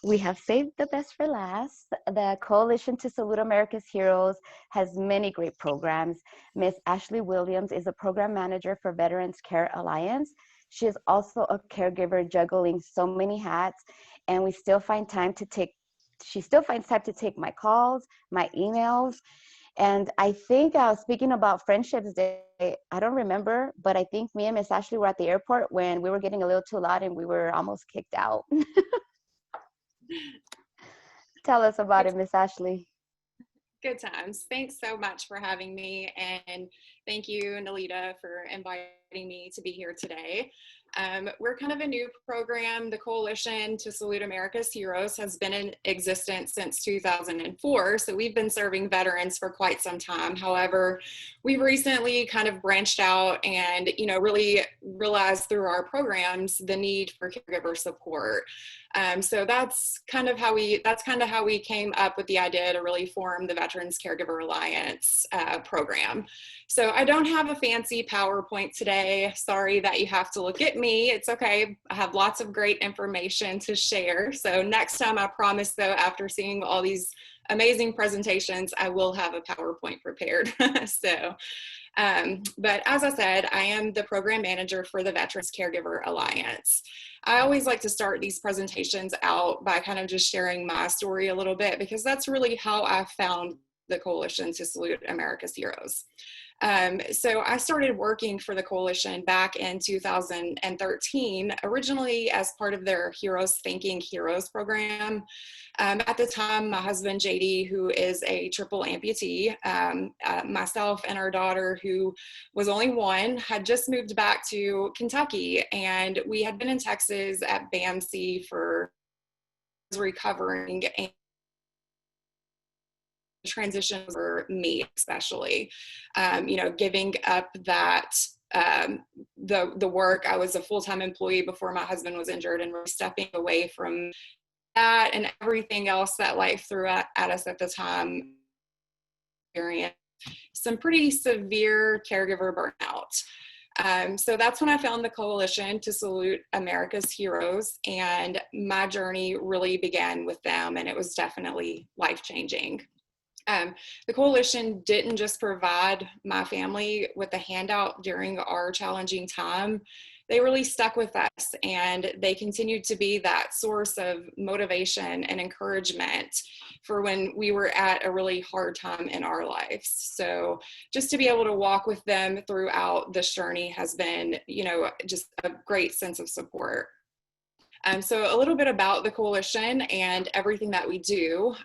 We have saved the best for last. The Coalition to Salute America's Heroes has many great programs. Miss Ashley Williams is a program manager for Veterans Care Alliance. She is also a caregiver juggling so many hats, and she still finds time to take my calls, my emails. And I think speaking about Friendships Day, I don't remember, but I think me and Miss Ashley were at the airport when we were getting a little too loud and we were almost kicked out. Tell us about it, Miss Ashley. Good times. Thanks so much for having me, and thank you, Nalita, for inviting me to be here today. We're kind of a new program. The Coalition to Salute America's Heroes has been in existence since 2004, so we've been serving veterans for quite some time. However, we've recently kind of branched out and, really realized through our programs the need for caregiver support. So that's kind of how we came up with the idea to really form the Veterans Caregiver Alliance program. So I don't have a fancy PowerPoint today. Sorry that you have to look at me. It's okay. I have lots of great information to share. So next time, I promise, though, after seeing all these amazing presentations, I will have a PowerPoint prepared. But as I said, I am the program manager for the Veterans Caregiver Alliance. I always like to start these presentations out by kind of just sharing my story a little bit, because that's really how I found the Coalition to Salute America's Heroes. So I started working for the Coalition back in 2013, originally as part of their Heroes Thanking Heroes program. At the time, my husband, JD, who is a triple amputee, myself and our daughter, who was only one, had just moved back to Kentucky, and we had been in Texas at BAMC for recovering, and transition for me especially, giving up that the work. I was a full-time employee before my husband was injured, and we're stepping away from that and everything else that life threw at us at the time. Experienced some pretty severe caregiver burnout. So that's when I found the Coalition to Salute America's Heroes, and my journey really began with them, and it was definitely life-changing. The Coalition didn't just provide my family with a handout during our challenging time. They really stuck with us, and they continued to be that source of motivation and encouragement for when we were at a really hard time in our lives. So just to be able to walk with them throughout this journey has been, just a great sense of support. So a little bit about the Coalition and everything that we do.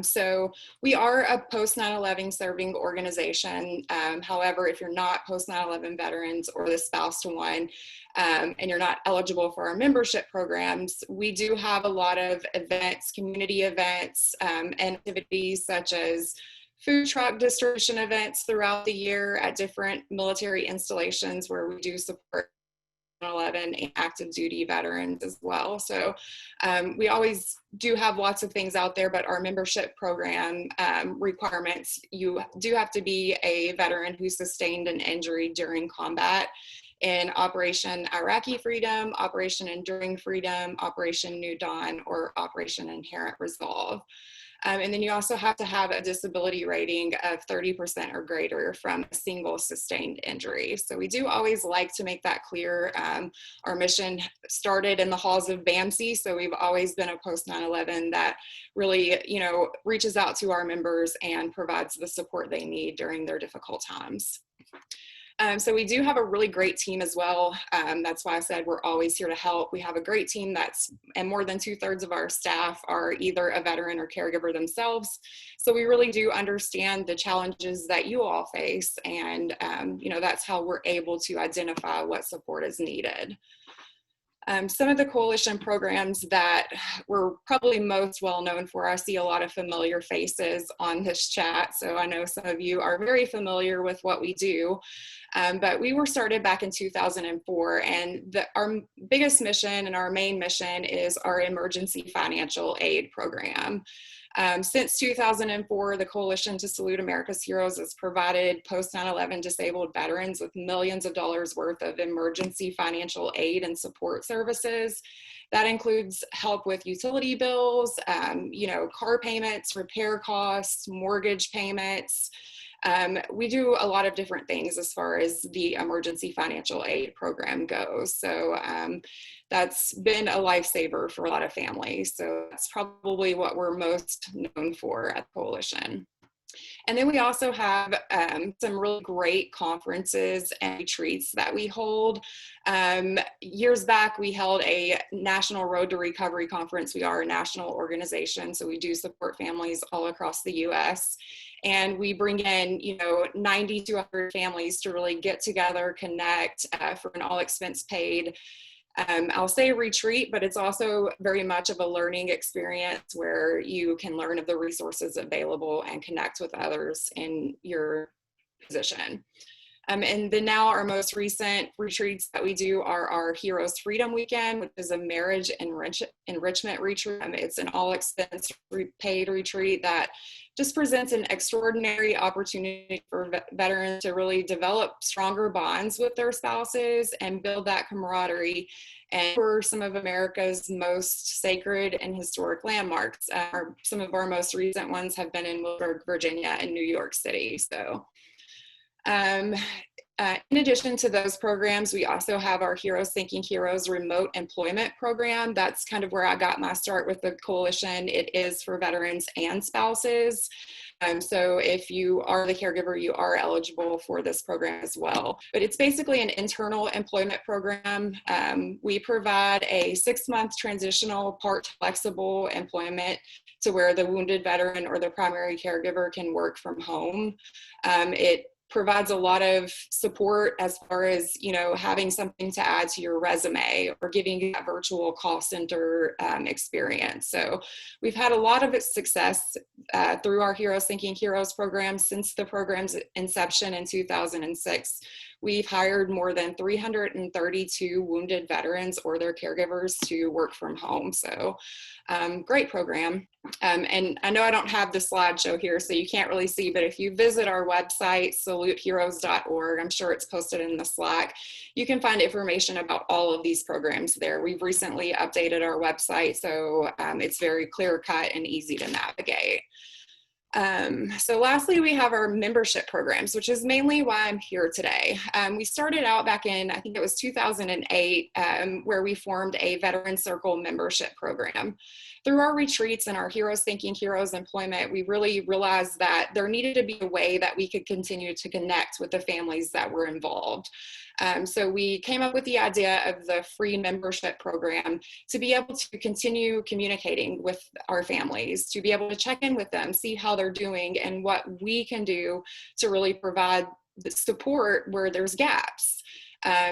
So we are a post 9/11 serving organization. However, if you're not post 9/11 veterans or the spouse to one, and you're not eligible for our membership programs, we do have a lot of events, community events, and activities such as food truck distribution events throughout the year at different military installations where we do support 9/11 and active duty veterans as well. So we always do have lots of things out there, but our membership program requirements, you do have to be a veteran who sustained an injury during combat in Operation Iraqi Freedom, Operation Enduring Freedom, Operation New Dawn, or Operation Inherent Resolve. And then you also have to have a disability rating of 30% or greater from a single sustained injury. So we do always like to make that clear. Our mission started in the halls of BAMC, so we've always been a post 9/11 that really, reaches out to our members and provides the support they need during their difficult times. So we do have a really great team as well. That's why I said we're always here to help. We have a great team and more than 2/3 of our staff are either a veteran or caregiver themselves. So we really do understand the challenges that you all face. And, that's how we're able to identify what support is needed. Some of the Coalition programs that we're probably most well known for, I see a lot of familiar faces on this chat, so I know some of you are very familiar with what we do. But we were started back in 2004, and our biggest mission and our main mission is our emergency financial aid program. Since 2004, the Coalition to Salute America's Heroes has provided post 9/11 disabled veterans with millions of dollars worth of emergency financial aid and support services. That includes help with utility bills, car payments, repair costs, mortgage payments. We do a lot of different things as far as the emergency financial aid program goes. So that's been a lifesaver for a lot of families. So that's probably what we're most known for at the Coalition. And then we also have some really great conferences and retreats that we hold. Years back, we held a National Road to Recovery conference. We are a national organization, so we do support families all across the U.S. And we bring in, 90 to 100 families to really get together, connect for an all expense paid I'll say retreat, but it's also very much of a learning experience where you can learn of the resources available and connect with others in your position. And then now our most recent retreats that we do are our Heroes Freedom Weekend, which is a marriage enrichment retreat. It's an all expense paid retreat that just presents an extraordinary opportunity for veterans to really develop stronger bonds with their spouses and build that camaraderie. And for some of America's most sacred and historic landmarks, some of our most recent ones have been in Wilburg, Virginia, and New York City. So in addition to those programs, we also have our Heroes Thinking Heroes remote employment program. That's kind of where I got my start with the Coalition. It is for veterans and spouses. So if you are the caregiver, you are eligible for this program as well. But it's basically an internal employment program. We provide a 6-month transitional part flexible employment to where the wounded veteran or the primary caregiver can work from home. It provides a lot of support as far as, having something to add to your resume or giving you that virtual call center experience. So we've had a lot of success through our Heroes Thinking Heroes program since the program's inception in 2006. We've hired more than 332 wounded veterans or their caregivers to work from home. So great program. And I know I don't have the slideshow here, so you can't really see, but if you visit our website, saluteheroes.org, I'm sure it's posted in the Slack, you can find information about all of these programs there. We've recently updated our website, so it's very clear cut and easy to navigate. So lastly, we have our membership programs, which is mainly why I'm here today. We started out back in, I think it was 2008, where we formed a Veteran Circle membership program. Through our retreats and our Heroes Thinking Heroes employment, we really realized that there needed to be a way that we could continue to connect with the families that were involved. So we came up with the idea of the free membership program to be able to continue communicating with our families, to be able to check in with them, see how they're doing, and what we can do to really provide the support where there's gaps.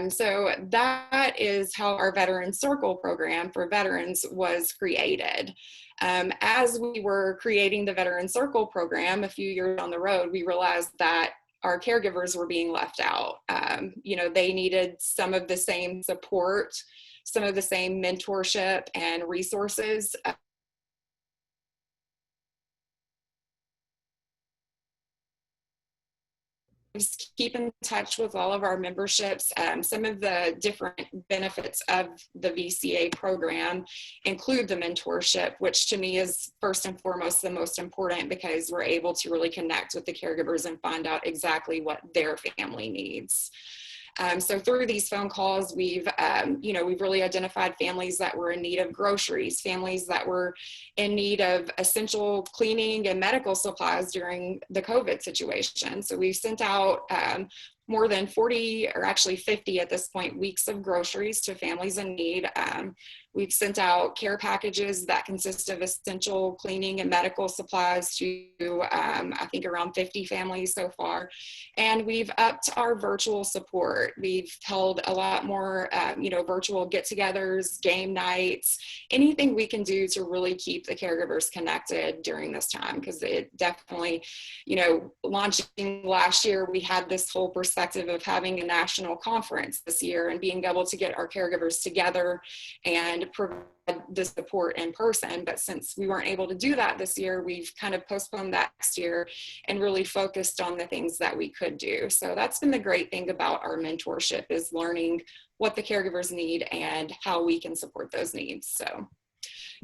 So that is how our Veteran Circle program for veterans was created. As we were creating the Veteran Circle program a few years down the road, we realized that our caregivers were being left out. They needed some of the same support, some of the same mentorship and resources. Just keep in touch with all of our memberships. Some of the different benefits of the VCA program include the mentorship, which to me is first and foremost the most important, because we're able to really connect with the caregivers and find out exactly what their family needs. So through these phone calls, we've really identified families that were in need of groceries, families that were in need of essential cleaning and medical supplies during the COVID situation. So we've sent out more than 40, or actually 50 at this point, weeks of groceries to families in need. We've sent out care packages that consist of essential cleaning and medical supplies to, I think, around 50 families so far. And we've upped our virtual support. We've held a lot more, virtual get-togethers, game nights, anything we can do to really keep the caregivers connected during this time, because it definitely, launching last year, we had this whole perception perspective of having a national conference this year and being able to get our caregivers together and provide the support in person. But since we weren't able to do that this year, we've kind of postponed that next year and really focused on the things that we could do. So that's been the great thing about our mentorship, is learning what the caregivers need and how we can support those needs.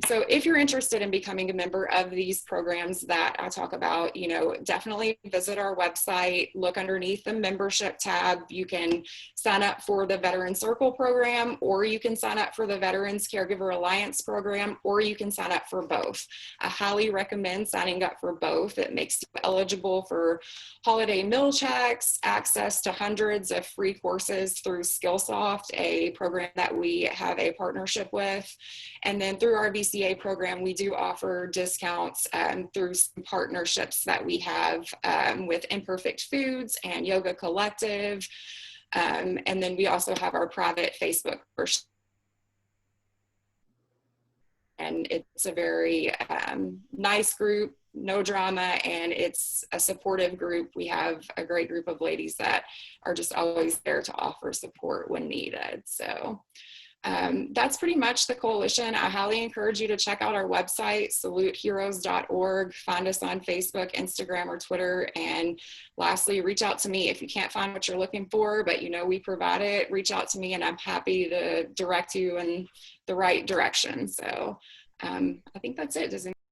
So if you're interested in becoming a member of these programs that I talk about, definitely visit our website, look underneath the membership tab. You can sign up for the Veteran Circle program, or you can sign up for the Veterans Caregiver Alliance program, or you can sign up for both. I highly recommend signing up for both. It makes you eligible for holiday meal checks, access to hundreds of free courses through Skillsoft, a program that we have a partnership with. And then through our VCA program, we do offer discounts through some partnerships that we have with Imperfect Foods and Yoga Collective. And then we also have our private Facebook group. And it's a very nice group, no drama, and it's a supportive group. We have a great group of ladies that are just always there to offer support when needed. So that's pretty much the coalition. I highly encourage you to check out our website, saluteheroes.org. Find us on Facebook, Instagram, or Twitter. And lastly, reach out to me if you can't find what you're looking for, but we provide it. Reach out to me and I'm happy to direct you in the right direction. So I think that's it. Does anyone